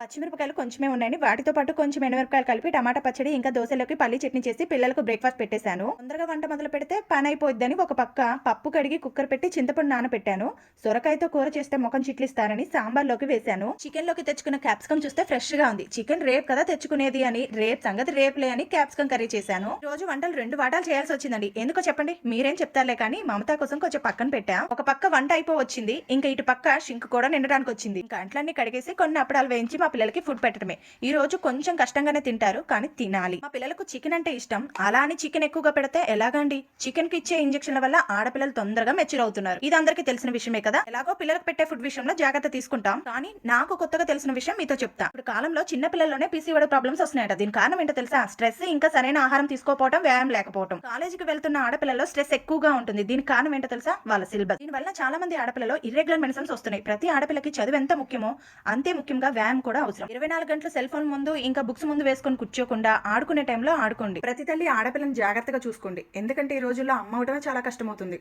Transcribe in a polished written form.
పచ్చిమిరపకాయలు కొంచెమే ఉన్నాయండి. వాటితో పాటు కొంచెం ఎండుమిరపకాయలు కలిపి టమాటా పచ్చడి ఇంకా దోసలోకి పల్లి చట్నీ చేసి పిల్లలకు బ్రేక్‌ఫాస్ట్ పెట్టేశాను. తొందరగా వంట మొదలు పెడితే పనైపోద్దని ఒక పక్క పప్పు కడిగి కుక్కర్ పెట్టి చింతపండు నానబెట్టాను. సొరకాయతో కూర చేస్తే మొఖం చిట్లిస్తారని సాంబార్‌లోకి వేశాను. చికెన్‌లోకి తెచ్చుకున్న క్యాప్సికమ్ చూస్తే ఫ్రెష్‌గా ఉంది. చికెన్ రేపు కదా తెచ్చుకునేది అని సంగతి రేపులే అని క్యాప్సికమ్ కర్రీ చేశాను. ఈ రోజు వంటలు 2 వాటాలు చేయాల్సి వచ్చిందండి. ఎందుకో చెప్పండి? మీరేం చెప్తారులే కానీ మమత కోసం కొంచెం పక్కన పెట్టా. ఒక పక్క వంట అయిపోవచ్చింది. ఇంకా ఇటు పక్క షింక్ కూడా నిండడానికి వచ్చింది. ఇంకా అంట్లన్నీ కడిగేసి కొన్ని అప్పడాలు వేయించి మా పిల్లలకి ఫుడ్ పెట్టడమే. ఈ రోజు కొంచెం కష్టంగానే తింటారు కానీ తినాలి. మా పిల్లలకు చికెన్ అంటే ఇష్టం. అలా అని చికెన్ ఎక్కువగా పెడితే ఎలాగండి? చికెన్ కి ఇచ్చే ఇంజెక్షన్ల వల్ల ఆడపిల్లలు తొందరగా మెచ్యూర్ అవుతున్నారు. ఇది అందరికీ తెలిసిన విషయమే కదా. ఎలాగో పిల్లలకు పెట్టే ఫుడ్ విషయంలో జాగ్రత్త తీసుకుంటాం. కానీ నాకు కొత్తగా తెలిసిన విషయం మీతో చెప్తా. ఇప్పుడు కాలంలో చిన్న పిల్లల్లోనే పీసీఓడి ప్రాబ్లమ్స్ వస్తున్నాయట. దీని కారణం ఏంటో తెలుసా? స్ట్రెస్, ఇంకా సరైన ఆహారం తీసుకోకపోవడం, వ్యాయామం లేకపోవడం. కాలేజీకి వెళ్తున్న ఆడపిల్లల్లో స్ట్రెస్ ఎక్కువగా ఉంటుంది. దీనికి కారణం ఏంటో తెలుసా? వాళ్ళ సిలబస్. దీని వల్ల చాలా మంది ఆడపిల్లలు ఇర్రెగ్యులర్ మెడిసిన్స్ వస్తున్నాయి. ప్రతి ఆడపిల్లకి చదువు ఎంత ముఖ్యమో అంతే ముఖ్యంగా వ్యాయామం కూడా అవసరం. 24 గంటలు సెల్ ఫోన్ ముందు ఇంకా బుక్స్ ముందు వేసుకొని కూర్చోకుండా ఆడుకునే టైంలో ఆడుకోండి. ప్రతి తల్లి ఆడపిల్లని జాగ్రత్తగా చూసుకోండి. ఎందుకంటే ఈ రోజుల్లో అమ్మ అవడమే చాలా కష్టమవుతుంది.